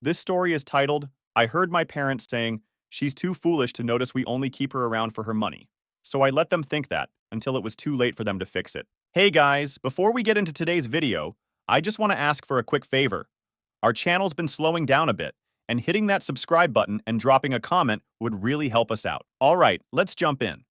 This story is titled, I Heard My Parents Saying She's Too Foolish to Notice We Only Keep Her Around for Her Money. So I let them think that until it was too late for them to fix it. Hey guys, before we get into today's video, I just want to ask for a quick favor. Our channel's been slowing down a bit, and hitting that subscribe button and dropping a comment would really help us out. Alright, let's jump in.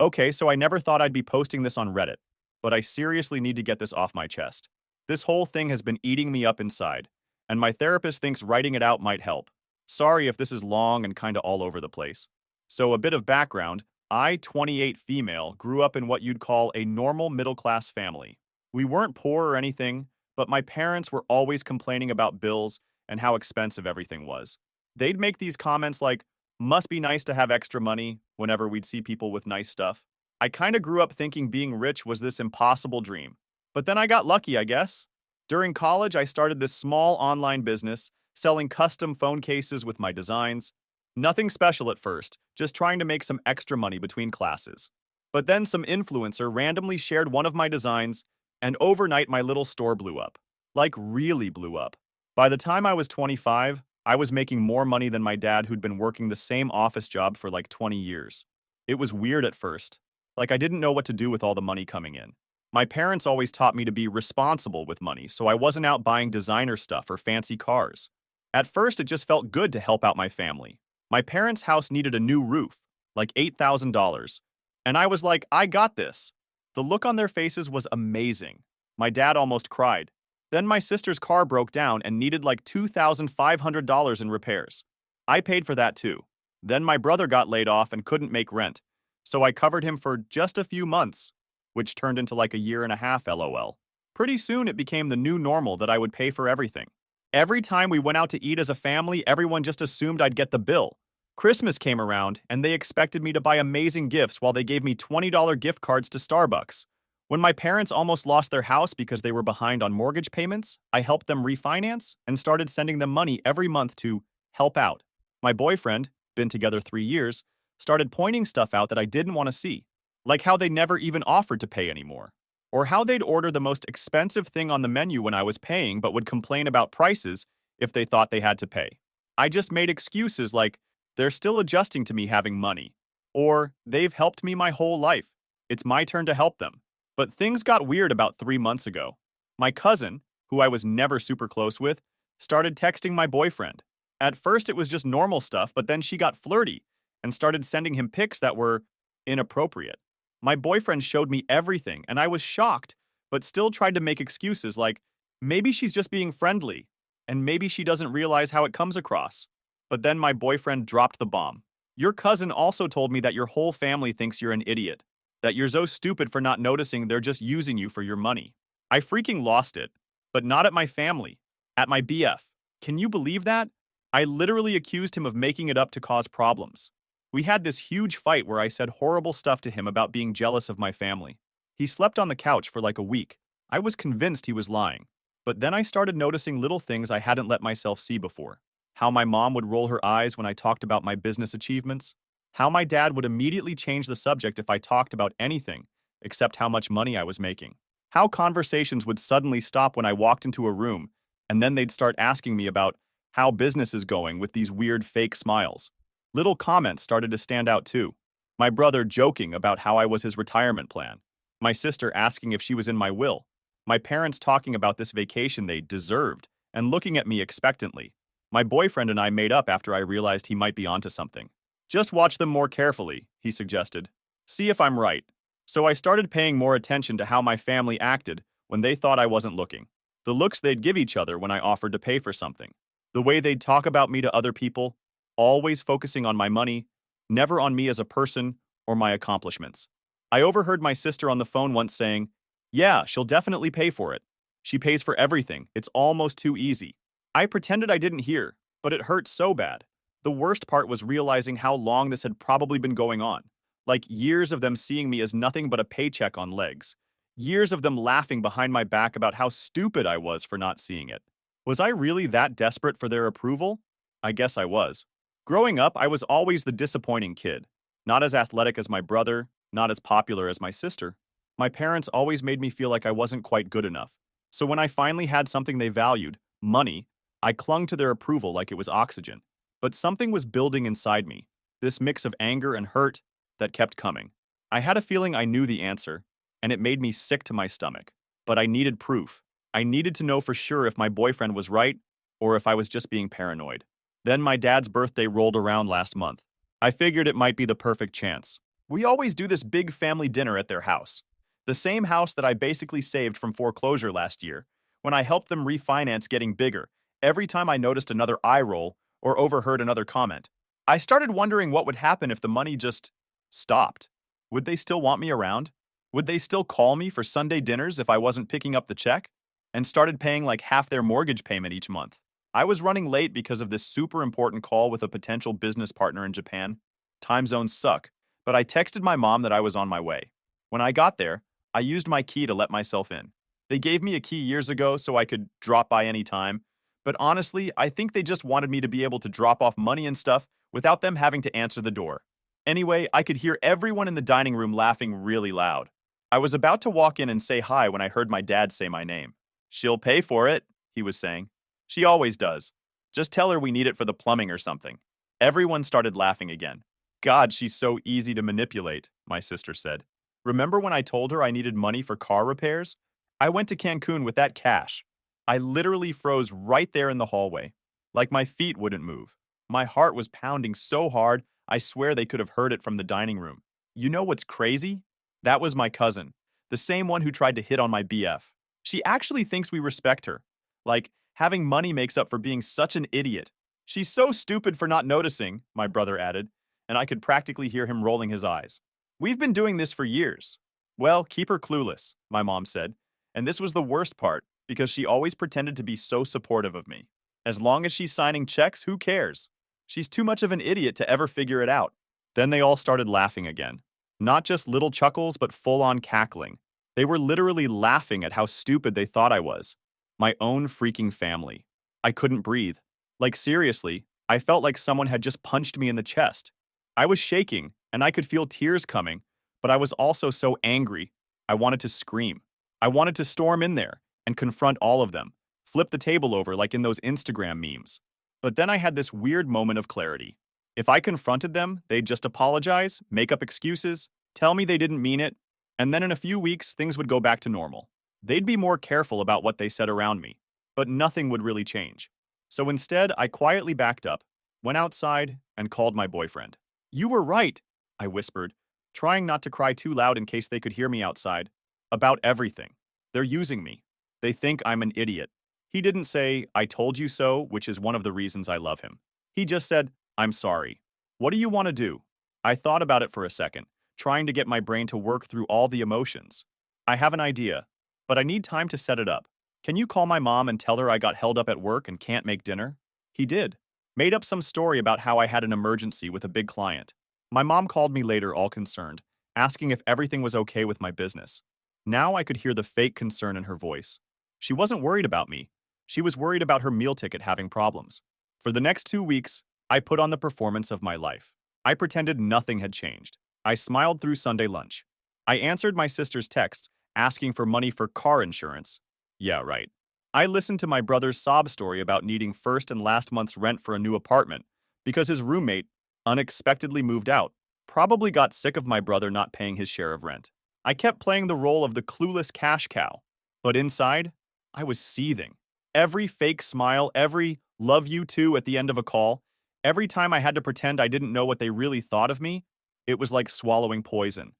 Okay, so I never thought I'd be posting this on Reddit, but I seriously need to get this off my chest. This whole thing has been eating me up inside, and my therapist thinks writing it out might help. Sorry if this is long and kinda all over the place. So a bit of background, I, 28 female, grew up in what you'd call a normal middle-class family. We weren't poor or anything, but my parents were always complaining about bills and how expensive everything was. They'd make these comments like, must be nice to have extra money, whenever we'd see people with nice stuff. I kinda grew up thinking being rich was this impossible dream. But then I got lucky, I guess. During college, I started this small online business, selling custom phone cases with my designs. Nothing special at first, just trying to make some extra money between classes. But then some influencer randomly shared one of my designs, and overnight my little store blew up. Like, really blew up. By the time I was 25, I was making more money than my dad, who'd been working the same office job for like 20 years. It was weird at first. Like, I didn't know what to do with all the money coming in. My parents always taught me to be responsible with money, so I wasn't out buying designer stuff or fancy cars. At first, it just felt good to help out my family. My parents' house needed a new roof, like $8,000. And I was like, I got this. The look on their faces was amazing. My dad almost cried. Then my sister's car broke down and needed like $2,500 in repairs. I paid for that too. Then my brother got laid off and couldn't make rent, so I covered him for just a few months, which turned into like a year and a half, lol. Pretty soon it became the new normal that I would pay for everything. Every time we went out to eat as a family, everyone just assumed I'd get the bill. Christmas came around, and they expected me to buy amazing gifts while they gave me $20 gift cards to Starbucks. When my parents almost lost their house because they were behind on mortgage payments, I helped them refinance and started sending them money every month to help out. My boyfriend, been together 3 years, started pointing stuff out that I didn't want to see, like how they never even offered to pay anymore, or how they'd order the most expensive thing on the menu when I was paying but would complain about prices if they thought they had to pay. I just made excuses like, they're still adjusting to me having money, or they've helped me my whole life. It's my turn to help them. But things got weird about 3 months ago. My cousin, who I was never super close with, started texting my boyfriend. At first it was just normal stuff, but then she got flirty and started sending him pics that were inappropriate. My boyfriend showed me everything, and I was shocked, but still tried to make excuses like, maybe she's just being friendly, and maybe she doesn't realize how it comes across. But then my boyfriend dropped the bomb. Your cousin also told me that your whole family thinks you're an idiot, that you're so stupid for not noticing they're just using you for your money. I freaking lost it, but not at my family, at my BF. Can you believe that? I literally accused him of making it up to cause problems. We had this huge fight where I said horrible stuff to him about being jealous of my family. He slept on the couch for like a week. I was convinced he was lying. But then I started noticing little things I hadn't let myself see before. How my mom would roll her eyes when I talked about my business achievements. How my dad would immediately change the subject if I talked about anything except how much money I was making. How conversations would suddenly stop when I walked into a room, and then they'd start asking me about how business is going with these weird fake smiles. Little comments started to stand out too. My brother joking about how I was his retirement plan. My sister asking if she was in my will. My parents talking about this vacation they deserved and looking at me expectantly. My boyfriend and I made up after I realized he might be onto something. Just watch them more carefully, he suggested. See if I'm right. So I started paying more attention to how my family acted when they thought I wasn't looking. The looks they'd give each other when I offered to pay for something. The way they'd talk about me to other people, always focusing on my money, never on me as a person or my accomplishments. I overheard my sister on the phone once saying, yeah, she'll definitely pay for it. She pays for everything. It's almost too easy. I pretended I didn't hear, but it hurt so bad. The worst part was realizing how long this had probably been going on. Like years of them seeing me as nothing but a paycheck on legs. Years of them laughing behind my back about how stupid I was for not seeing it. Was I really that desperate for their approval? I guess I was. Growing up, I was always the disappointing kid. Not as athletic as my brother, not as popular as my sister. My parents always made me feel like I wasn't quite good enough. So when I finally had something they valued, money, I clung to their approval like it was oxygen. But something was building inside me, this mix of anger and hurt that kept coming. I had a feeling I knew the answer, and it made me sick to my stomach. But I needed proof. I needed to know for sure if my boyfriend was right or if I was just being paranoid. Then my dad's birthday rolled around last month. I figured it might be the perfect chance. We always do this big family dinner at their house. The same house that I basically saved from foreclosure last year, when I helped them refinance getting bigger, every time I noticed another eye roll or overheard another comment. I started wondering what would happen if the money just stopped. Would they still want me around? Would they still call me for Sunday dinners if I wasn't picking up the check? And started paying like half their mortgage payment each month. I was running late because of this super important call with a potential business partner in Japan. Time zones suck, but I texted my mom that I was on my way. When I got there, I used my key to let myself in. They gave me a key years ago so I could drop by any time, but honestly, I think they just wanted me to be able to drop off money and stuff without them having to answer the door. Anyway, I could hear everyone in the dining room laughing really loud. I was about to walk in and say hi when I heard my dad say my name. "She'll pay for it," he was saying. "She always does. Just tell her we need it for the plumbing or something." Everyone started laughing again. "God, she's so easy to manipulate," my sister said. "Remember when I told her I needed money for car repairs? I went to Cancun with that cash. I literally froze right there in the hallway. Like my feet wouldn't move. My heart was pounding so hard, I swear they could have heard it from the dining room. You know what's crazy? That was my cousin, the same one who tried to hit on my BF. She actually thinks we respect her. Like, having money makes up for being such an idiot. She's so stupid for not noticing," my brother added, and I could practically hear him rolling his eyes. "We've been doing this for years." "Well, keep her clueless," my mom said, and this was the worst part, because she always pretended to be so supportive of me. As long as she's signing checks, who cares? She's too much of an idiot to ever figure it out. Then they all started laughing again. Not just little chuckles, but full-on cackling. They were literally laughing at how stupid they thought I was. My own freaking family. I couldn't breathe. Like seriously, I felt like someone had just punched me in the chest. I was shaking, and I could feel tears coming, but I was also so angry. I wanted to scream. I wanted to storm in there and confront all of them, flip the table over like in those Instagram memes. But then I had this weird moment of clarity. If I confronted them, they'd just apologize, make up excuses, tell me they didn't mean it, and then in a few weeks, things would go back to normal. They'd be more careful about what they said around me, but nothing would really change. So instead, I quietly backed up, went outside, and called my boyfriend. "You were right," I whispered, trying not to cry too loud in case they could hear me outside. "About everything. They're using me. They think I'm an idiot." He didn't say, "I told you so," which is one of the reasons I love him. He just said, "I'm sorry. What do you want to do?" I thought about it for a second, trying to get my brain to work through all the emotions. "I have an idea, but I need time to set it up. Can you call my mom and tell her I got held up at work and can't make dinner?" He did. Made up some story about how I had an emergency with a big client. My mom called me later all concerned, asking if everything was okay with my business. Now I could hear the fake concern in her voice. She wasn't worried about me. She was worried about her meal ticket having problems. For the next 2 weeks, I put on the performance of my life. I pretended nothing had changed. I smiled through Sunday lunch. I answered my sister's texts asking for money for car insurance. Yeah, right. I listened to my brother's sob story about needing first and last month's rent for a new apartment because his roommate unexpectedly moved out. Probably got sick of my brother not paying his share of rent. I kept playing the role of the clueless cash cow, but inside, I was seething. Every fake smile, every "love you too" at the end of a call, every time I had to pretend I didn't know what they really thought of me, it was like swallowing poison.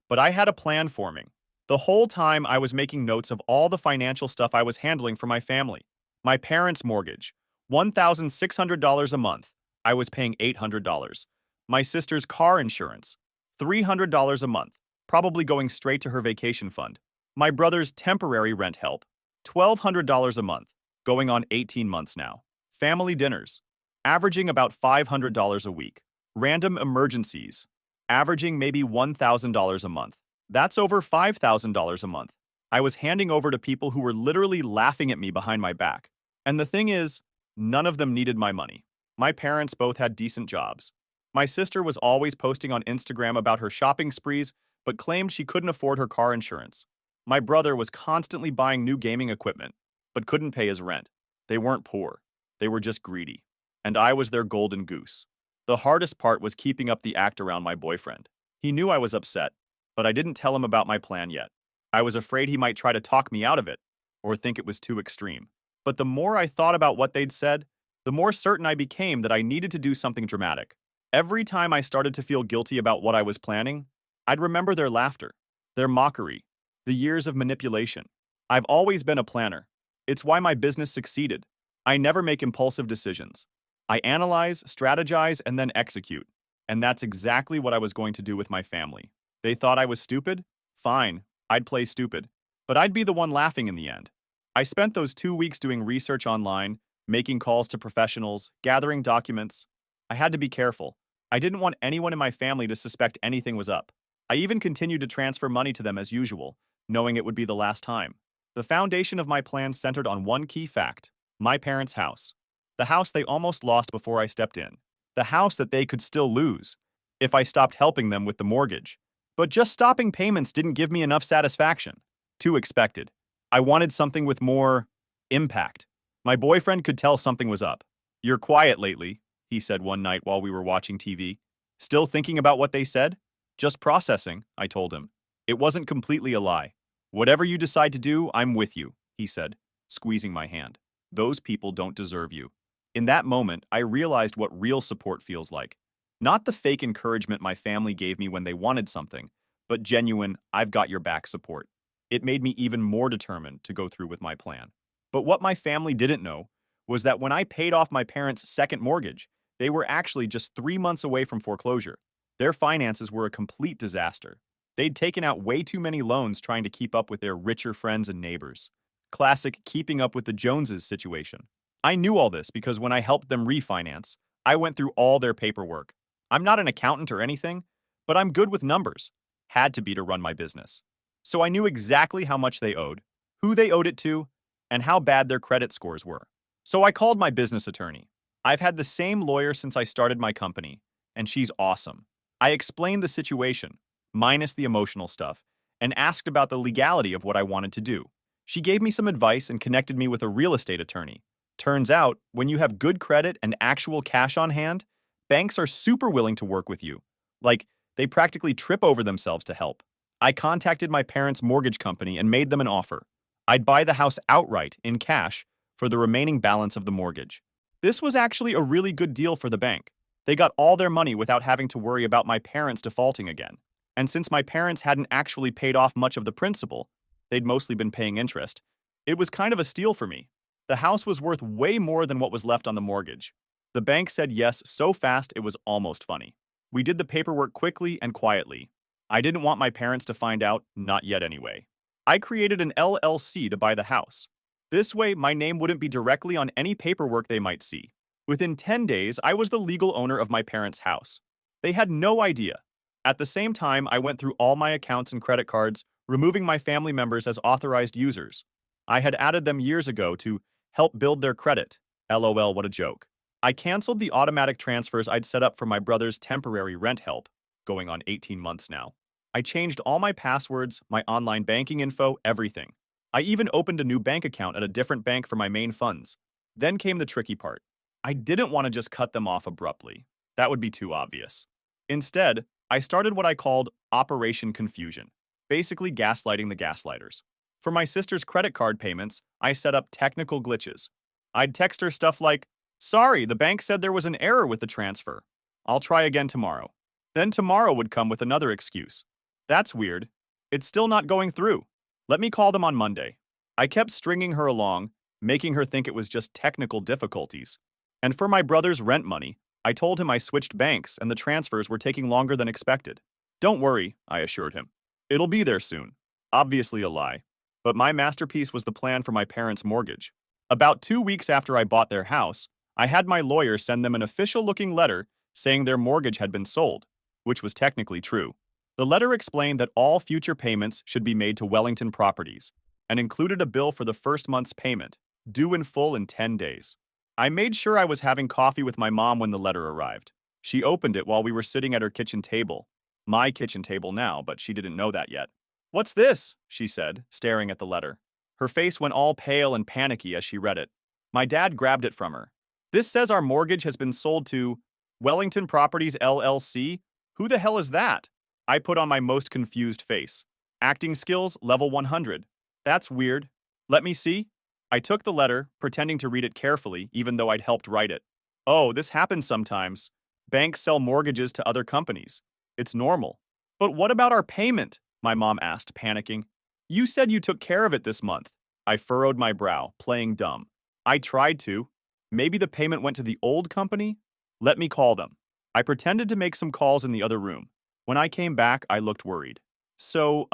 But I had a plan forming. The whole time I was making notes of all the financial stuff I was handling for my family. My parents' mortgage, $1,600 a month. I was paying $800. My sister's car insurance, $300 a month, probably going straight to her vacation fund. My brother's temporary rent help, $1,200 a month, going on 18 months now. Family dinners, averaging about $500 a week. Random emergencies, averaging maybe $1,000 a month. That's over $5,000 a month. I was handing over to people who were literally laughing at me behind my back. And the thing is, none of them needed my money. My parents both had decent jobs. My sister was always posting on Instagram about her shopping sprees, but claimed she couldn't afford her car insurance. My brother was constantly buying new gaming equipment, but couldn't pay his rent. They weren't poor. They were just greedy. And I was their golden goose. The hardest part was keeping up the act around my boyfriend. He knew I was upset, but I didn't tell him about my plan yet. I was afraid he might try to talk me out of it, or think it was too extreme. But the more I thought about what they'd said, the more certain I became that I needed to do something dramatic. Every time I started to feel guilty about what I was planning, I'd remember their laughter, their mockery, the years of manipulation. I've always been a planner. It's why my business succeeded. I never make impulsive decisions. I analyze, strategize, and then execute. And that's exactly what I was going to do with my family. They thought I was stupid? Fine, I'd play stupid. But I'd be the one laughing in the end. I spent those 2 weeks doing research online, making calls to professionals, gathering documents. I had to be careful. I didn't want anyone in my family to suspect anything was up. I even continued to transfer money to them as usual, knowing it would be the last time. The foundation of my plan centered on one key fact: my parents' house. The house they almost lost before I stepped in. The house that they could still lose if I stopped helping them with the mortgage. But just stopping payments didn't give me enough satisfaction. Too expected. I wanted something with more impact. My boyfriend could tell something was up. "You're quiet lately," he said one night while we were watching TV. "Still thinking about what they said?" "Just processing," I told him. It wasn't completely a lie. "Whatever you decide to do, I'm with you," he said, squeezing my hand. "Those people don't deserve you." In that moment, I realized what real support feels like. Not the fake encouragement my family gave me when they wanted something, but genuine, "I've got your back" support. It made me even more determined to go through with my plan. But what my family didn't know was that when I paid off my parents' second mortgage, they were actually just 3 months away from foreclosure. Their finances were a complete disaster. They'd taken out way too many loans trying to keep up with their richer friends and neighbors. Classic keeping up with the Joneses situation. I knew all this because when I helped them refinance, I went through all their paperwork. I'm not an accountant or anything, but I'm good with numbers. Had to be to run my business. So I knew exactly how much they owed, who they owed it to, and how bad their credit scores were. So I called my business attorney. I've had the same lawyer since I started my company, and she's awesome. I explained the situation, minus the emotional stuff, and asked about the legality of what I wanted to do. She gave me some advice and connected me with a real estate attorney. Turns out, when you have good credit and actual cash on hand, banks are super willing to work with you. Like, they practically trip over themselves to help. I contacted my parents' mortgage company and made them an offer. I'd buy the house outright, in cash, for the remaining balance of the mortgage. This was actually a really good deal for the bank. They got all their money without having to worry about my parents defaulting again. And since my parents hadn't actually paid off much of the principal, they'd mostly been paying interest, it was kind of a steal for me. The house was worth way more than what was left on the mortgage. The bank said yes so fast it was almost funny. We did the paperwork quickly and quietly. I didn't want my parents to find out, not yet anyway. I created an LLC to buy the house. This way, my name wouldn't be directly on any paperwork they might see. Within 10 days, I was the legal owner of my parents' house. They had no idea. At the same time, I went through all my accounts and credit cards, removing my family members as authorized users. I had added them years ago to help build their credit. LOL, what a joke. I canceled the automatic transfers I'd set up for my brother's temporary rent help, going on 18 months now. I changed all my passwords, my online banking info, everything. I even opened a new bank account at a different bank for my main funds. Then came the tricky part. I didn't want to just cut them off abruptly. That would be too obvious. Instead, I started what I called Operation Confusion, basically gaslighting the gaslighters. For my sister's credit card payments, I set up technical glitches. I'd text her stuff like, "Sorry, the bank said there was an error with the transfer. I'll try again tomorrow." Then tomorrow would come with another excuse. "That's weird. It's still not going through. Let me call them on Monday." I kept stringing her along, making her think it was just technical difficulties. And for my brother's rent money, I told him I switched banks and the transfers were taking longer than expected. "Don't worry," I assured him. "It'll be there soon." Obviously a lie. But my masterpiece was the plan for my parents' mortgage. About 2 weeks after I bought their house, I had my lawyer send them an official-looking letter saying their mortgage had been sold, which was technically true. The letter explained that all future payments should be made to Wellington Properties and included a bill for the first month's payment, due in full in 10 days. I made sure I was having coffee with my mom when the letter arrived. She opened it while we were sitting at her kitchen table. My kitchen table now, but she didn't know that yet. "What's this?" she said, staring at the letter. Her face went all pale and panicky as she read it. My dad grabbed it from her. This says our mortgage has been sold to Wellington Properties LLC. Who the hell is that? I put on my most confused face. Acting skills, level 100. That's weird. Let me see. I took the letter, pretending to read it carefully, even though I'd helped write it. Oh, this happens sometimes. Banks sell mortgages to other companies. It's normal. But what about our payment? My mom asked, panicking. You said you took care of it this month. I furrowed my brow, playing dumb. I tried to. Maybe the payment went to the old company? Let me call them. I pretended to make some calls in the other room. When I came back, I looked worried. So,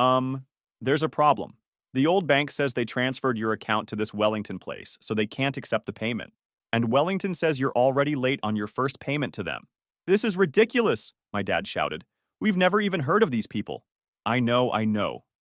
there's a problem. The old bank says they transferred your account to this Wellington place, so they can't accept the payment. And Wellington says you're already late on your first payment to them. This is ridiculous, my dad shouted. We've never even heard of these people. I know,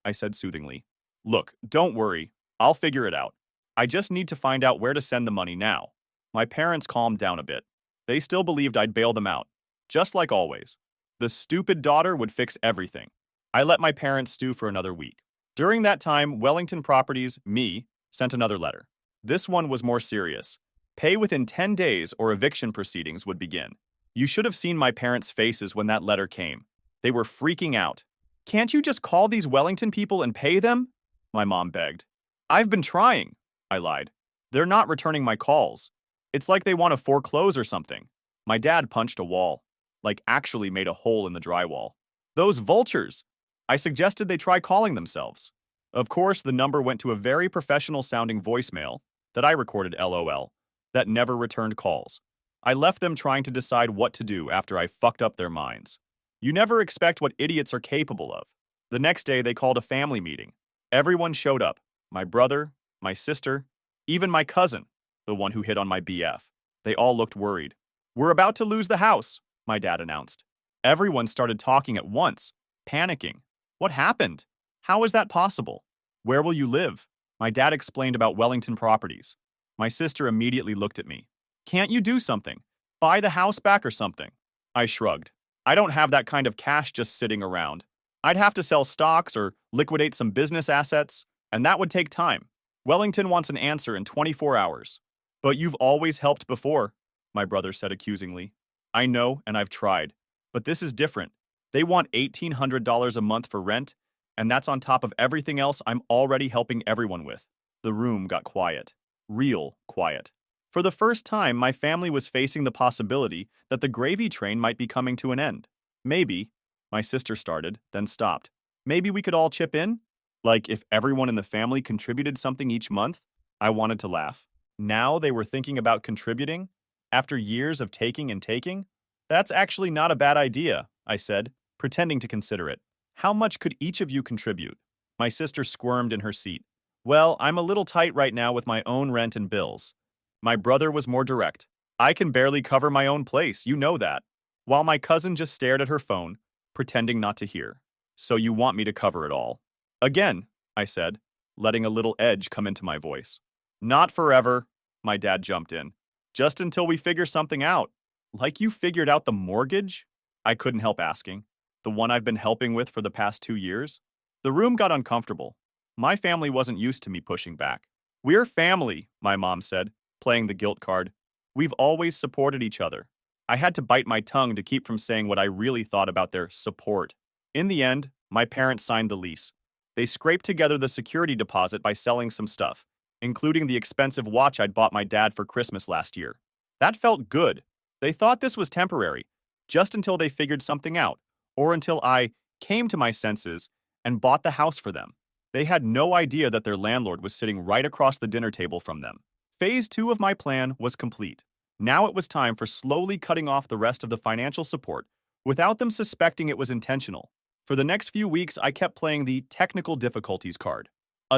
I said soothingly. Look, don't worry. I'll figure it out. I just need to find out where to send the money now. My parents calmed down a bit. They still believed I'd bail them out, just like always. The stupid daughter would fix everything. I let my parents stew for another week. During that time, Wellington Properties, me, sent another letter. This one was more serious. Pay within 10 days or eviction proceedings would begin. You should have seen my parents' faces when that letter came. They were freaking out. Can't you just call these Wellington people and pay them? My mom begged. I've been trying, I lied. They're not returning my calls. It's like they want to foreclose or something. My dad punched a wall, like actually made a hole in the drywall. Those vultures! I suggested they try calling themselves. Of course, the number went to a very professional-sounding voicemail that I recorded LOL that never returned calls. I left them trying to decide what to do after I fucked up their minds. You never expect what idiots are capable of. The next day, they called a family meeting. Everyone showed up. My brother, my sister, even my cousin, the one who hit on my BF. They all looked worried. We're about to lose the house, my dad announced. Everyone started talking at once, panicking. What happened? How is that possible? Where will you live? My dad explained about Wellington Properties. My sister immediately looked at me. Can't you do something? Buy the house back or something? I shrugged. I don't have that kind of cash just sitting around. I'd have to sell stocks or liquidate some business assets, and that would take time. Wellington wants an answer in 24 hours. But you've always helped before, my brother said accusingly. I know, and I've tried. But this is different. They want $1,800 a month for rent, and that's on top of everything else I'm already helping everyone with. The room got quiet. Real quiet. For the first time, my family was facing the possibility that the gravy train might be coming to an end. Maybe, my sister started, then stopped. Maybe we could all chip in? Like if everyone in the family contributed something each month? I wanted to laugh. Now they were thinking about contributing? After years of taking and taking? That's actually not a bad idea, I said, pretending to consider it. How much could each of you contribute? My sister squirmed in her seat. Well, I'm a little tight right now with my own rent and bills. My brother was more direct. I can barely cover my own place, you know that. While my cousin just stared at her phone, pretending not to hear. So you want me to cover it all? Again, I said, letting a little edge come into my voice. Not forever, my dad jumped in. Just until we figure something out. Like you figured out the mortgage? I couldn't help asking. The one I've been helping with for the past 2 years? The room got uncomfortable. My family wasn't used to me pushing back. We're family, my mom said, playing the guilt card. We've always supported each other. I had to bite my tongue to keep from saying what I really thought about their support. In the end, my parents signed the lease. They scraped together the security deposit by selling some stuff, including the expensive watch I'd bought my dad for Christmas last year. That felt good. They thought this was temporary, just until they figured something out, or until I came to my senses and bought the house for them. They had no idea that their landlord was sitting right across the dinner table from them. Phase 2 of my plan was complete. Now it was time for slowly cutting off the rest of the financial support without them suspecting it was intentional. For the next few weeks, I kept playing the technical difficulties card.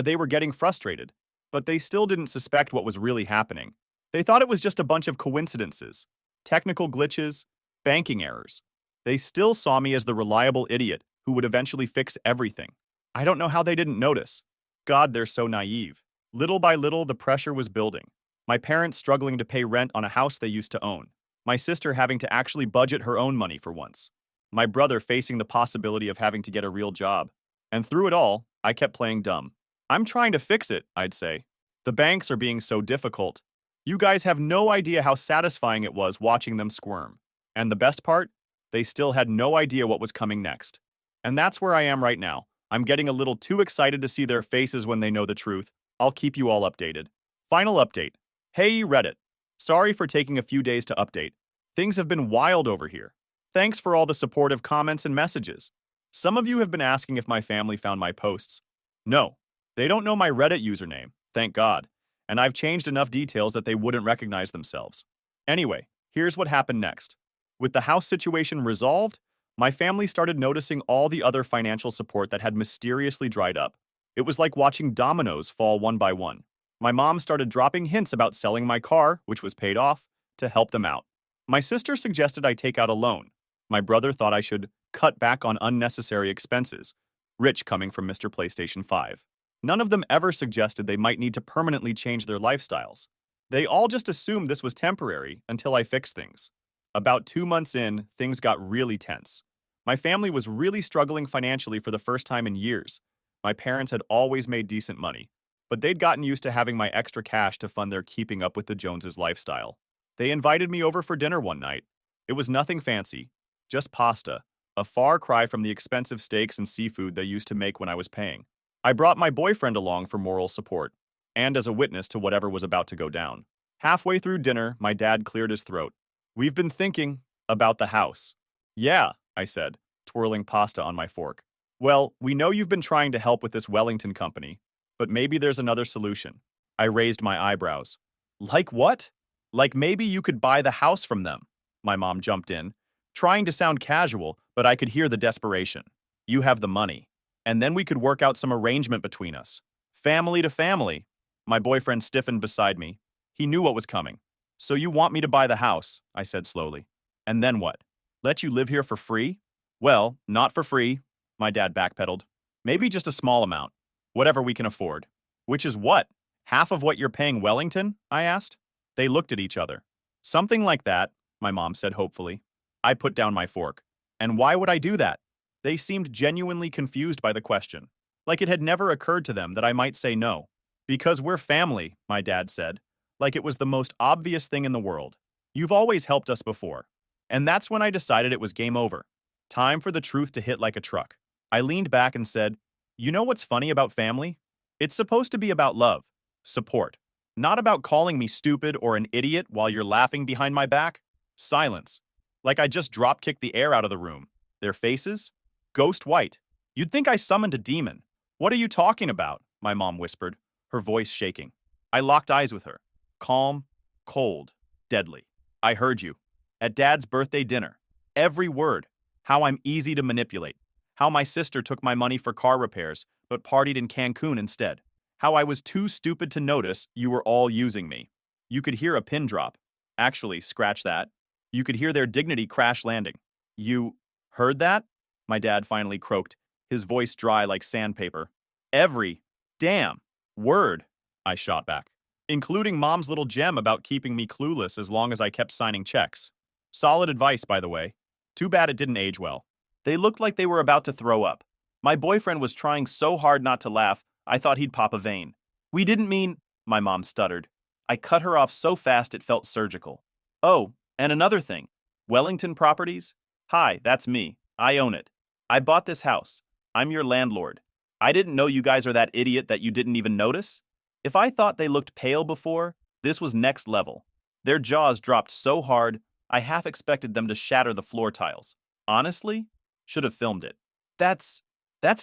They were getting frustrated, but they still didn't suspect what was really happening. They thought it was just a bunch of coincidences, technical glitches, banking errors. They still saw me as the reliable idiot who would eventually fix everything. I don't know how they didn't notice. God, they're so naive. Little by little, the pressure was building. My parents struggling to pay rent on a house they used to own. My sister having to actually budget her own money for once. My brother facing the possibility of having to get a real job. And through it all, I kept playing dumb. I'm trying to fix it, I'd say. The banks are being so difficult. You guys have no idea how satisfying it was watching them squirm. And the best part? They still had no idea what was coming next. And that's where I am right now. I'm getting a little too excited to see their faces when they know the truth. I'll keep you all updated. Final update. Hey, Reddit. Sorry for taking a few days to update. Things have been wild over here. Thanks for all the supportive comments and messages. Some of you have been asking if my family found my posts. No, they don't know my Reddit username, thank God, and I've changed enough details that they wouldn't recognize themselves. Anyway, here's what happened next. With the house situation resolved, my family started noticing all the other financial support that had mysteriously dried up. It was like watching dominoes fall one by one. My mom started dropping hints about selling my car, which was paid off, to help them out. My sister suggested I take out a loan. My brother thought I should cut back on unnecessary expenses, rich coming from Mr. PlayStation 5. None of them ever suggested they might need to permanently change their lifestyles. They all just assumed this was temporary until I fixed things. About 2 months in, things got really tense. My family was really struggling financially for the first time in years. My parents had always made decent money, but they'd gotten used to having my extra cash to fund their keeping up with the Joneses lifestyle. They invited me over for dinner one night. It was nothing fancy, just pasta, a far cry from the expensive steaks and seafood they used to make when I was paying. I brought my boyfriend along for moral support, and as a witness to whatever was about to go down. Halfway through dinner, my dad cleared his throat. We've been thinking about the house. Yeah, I said, twirling pasta on my fork. Well, we know you've been trying to help with this Wellington company, but maybe there's another solution. I raised my eyebrows. Like what? Like maybe you could buy the house from them. My mom jumped in, trying to sound casual, but I could hear the desperation. You have the money. And then we could work out some arrangement between us. Family to family. My boyfriend stiffened beside me. He knew what was coming. So you want me to buy the house, I said slowly. And then what? Let you live here for free? Well, not for free, my dad backpedaled. Maybe just a small amount. Whatever we can afford. Which is what? Half of what you're paying Wellington? I asked. They looked at each other. Something like that, my mom said hopefully. I put down my fork. And why would I do that? They seemed genuinely confused by the question, like it had never occurred to them that I might say no. Because we're family, my dad said, like it was the most obvious thing in the world. You've always helped us before. And that's when I decided it was game over. Time for the truth to hit like a truck. I leaned back and said, you know what's funny about family? It's supposed to be about love, support, not about calling me stupid or an idiot while you're laughing behind my back. Silence. Like I just drop-kicked the air out of the room. Their faces? Ghost white. You'd think I summoned a demon. What are you talking about? My mom whispered, her voice shaking. I locked eyes with her. Calm, cold, deadly. I heard you. At Dad's birthday dinner. Every word. How I'm easy to manipulate. How my sister took my money for car repairs, but partied in Cancun instead. How I was too stupid to notice you were all using me. You could hear a pin drop. Actually, scratch that. You could hear their dignity crash landing. You heard that? My dad finally croaked, his voice dry like sandpaper. Every damn word, I shot back, including Mom's little gem about keeping me clueless as long as I kept signing checks. Solid advice, by the way. Too bad it didn't age well. They looked like they were about to throw up. My boyfriend was trying so hard not to laugh, I thought he'd pop a vein. We didn't mean, my mom stuttered. I cut her off so fast it felt surgical. Oh, and another thing. Wellington Properties? Hi, that's me. I own it. I bought this house. I'm your landlord. I didn't know you guys are that idiot that you didn't even notice. If I thought they looked pale before, this was next level. Their jaws dropped so hard, I half expected them to shatter the floor tiles. Honestly, should have filmed it. That's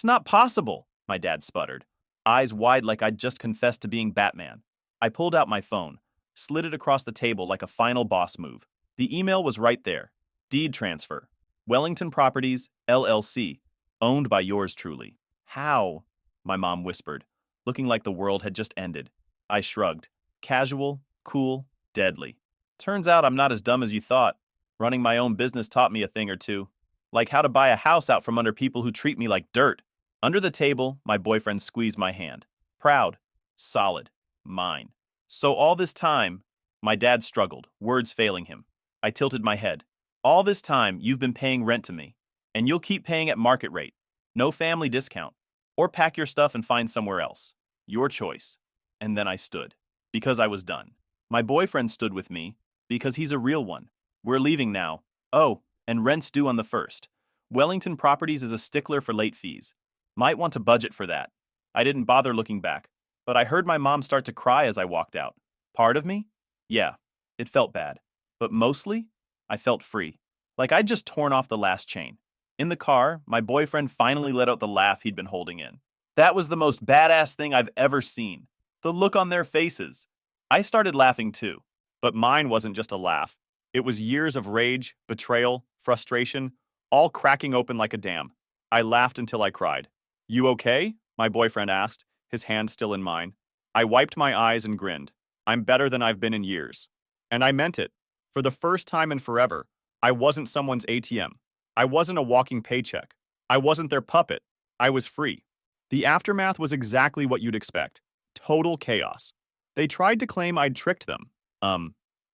not possible, my dad sputtered, eyes wide like I'd just confessed to being Batman. I pulled out my phone, slid it across the table like a final boss move. The email was right there. Deed transfer. Wellington Properties, LLC, owned by yours truly. How? My mom whispered, looking like the world had just ended. I shrugged. Casual, cool, deadly. Turns out I'm not as dumb as you thought. Running my own business taught me a thing or two. Like how to buy a house out from under people who treat me like dirt. Under the table, my boyfriend squeezed my hand. Proud. Solid. Mine. So all this time, my dad struggled, words failing him. I tilted my head. All this time, you've been paying rent to me. And you'll keep paying at market rate. No family discount. Or pack your stuff and find somewhere else. Your choice. And then I stood. Because I was done. My boyfriend stood with me because he's a real one. We're leaving now. Oh, and rent's due on the 1st. Wellington Properties is a stickler for late fees. Might want to budget for that. I didn't bother looking back, but I heard my mom start to cry as I walked out. Part of me? Yeah, it felt bad. But mostly, I felt free. Like I'd just torn off the last chain. In the car, my boyfriend finally let out the laugh he'd been holding in. That was the most badass thing I've ever seen. The look on their faces. I started laughing too. But mine wasn't just a laugh. It was years of rage, betrayal, frustration, all cracking open like a dam. I laughed until I cried. You okay? My boyfriend asked, his hand still in mine. I wiped my eyes and grinned. I'm better than I've been in years. And I meant it. For the first time in forever, I wasn't someone's ATM. I wasn't a walking paycheck. I wasn't their puppet. I was free. The aftermath was exactly what you'd expect. Total chaos. They tried to claim I'd tricked them.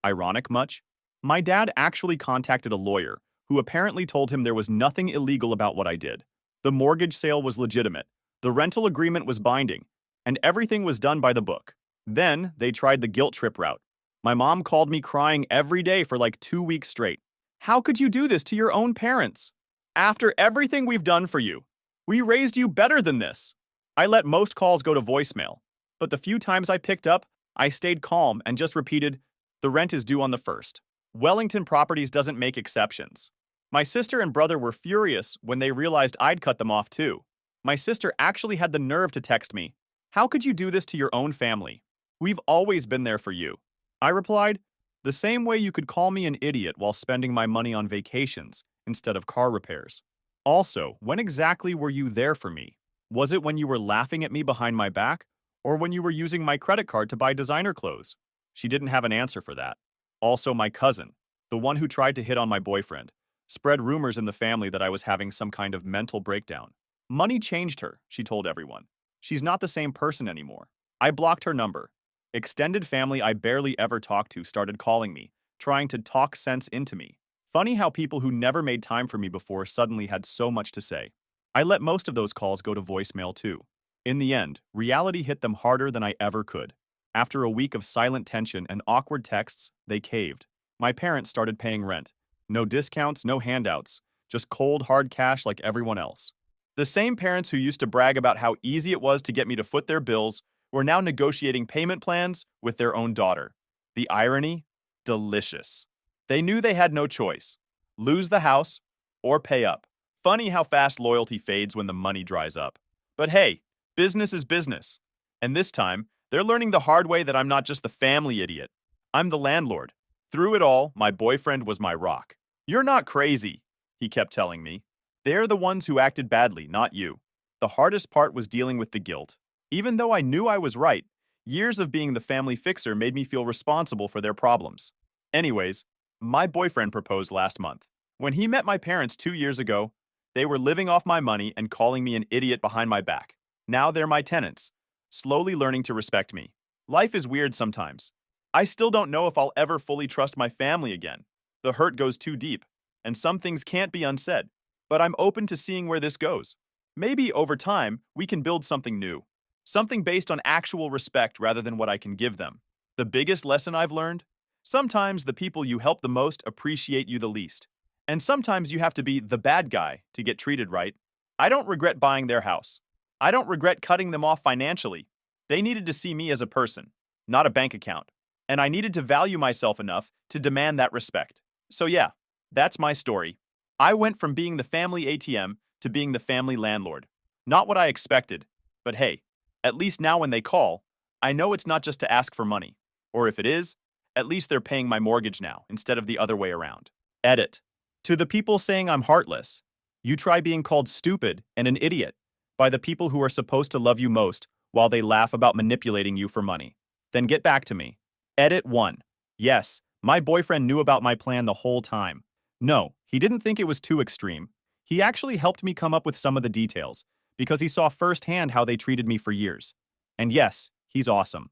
Ironic much? My dad actually contacted a lawyer who apparently told him there was nothing illegal about what I did. The mortgage sale was legitimate, the rental agreement was binding, and everything was done by the book. Then they tried the guilt trip route. My mom called me crying every day for like 2 weeks straight. How could you do this to your own parents? After everything we've done for you, we raised you better than this. I let most calls go to voicemail, but the few times I picked up, I stayed calm and just repeated, the rent is due on the 1st. Wellington Properties doesn't make exceptions. My sister and brother were furious when they realized I'd cut them off too. My sister actually had the nerve to text me, how could you do this to your own family? We've always been there for you. I replied, the same way you could call me an idiot while spending my money on vacations instead of car repairs. Also, when exactly were you there for me? Was it when you were laughing at me behind my back, or when you were using my credit card to buy designer clothes? She didn't have an answer for that. Also, my cousin, the one who tried to hit on my boyfriend, spread rumors in the family that I was having some kind of mental breakdown. Money changed her, she told everyone. She's not the same person anymore. I blocked her number. Extended family I barely ever talked to started calling me, trying to talk sense into me. Funny how people who never made time for me before suddenly had so much to say. I let most of those calls go to voicemail too. In the end, reality hit them harder than I ever could. After a week of silent tension and awkward texts, they caved. My parents started paying rent. No discounts, no handouts, just cold, hard cash like everyone else. The same parents who used to brag about how easy it was to get me to foot their bills were now negotiating payment plans with their own daughter. The irony? Delicious. They knew they had no choice. Lose the house or pay up. Funny how fast loyalty fades when the money dries up. But hey, business is business. And this time, they're learning the hard way that I'm not just the family idiot. I'm the landlord. Through it all, my boyfriend was my rock. You're not crazy, he kept telling me. They're the ones who acted badly, not you. The hardest part was dealing with the guilt. Even though I knew I was right, years of being the family fixer made me feel responsible for their problems. Anyways, my boyfriend proposed last month. When he met my parents 2 years ago, they were living off my money and calling me an idiot behind my back. Now they're my tenants, slowly learning to respect me. Life is weird sometimes. I still don't know if I'll ever fully trust my family again. The hurt goes too deep, and some things can't be unsaid. But I'm open to seeing where this goes. Maybe over time, we can build something new. Something based on actual respect rather than what I can give them. The biggest lesson I've learned? Sometimes the people you help the most appreciate you the least. And sometimes you have to be the bad guy to get treated right. I don't regret buying their house. I don't regret cutting them off financially. They needed to see me as a person, not a bank account. And I needed to value myself enough to demand that respect. So yeah, that's my story. I went from being the family ATM to being the family landlord. Not what I expected, but hey, at least now when they call, I know it's not just to ask for money. Or if it is, at least they're paying my mortgage now instead of the other way around. Edit. To the people saying I'm heartless, you try being called stupid and an idiot by the people who are supposed to love you most while they laugh about manipulating you for money. Then get back to me. Edit 1. Yes, my boyfriend knew about my plan the whole time. No, he didn't think it was too extreme. He actually helped me come up with some of the details because he saw firsthand how they treated me for years. And yes, he's awesome.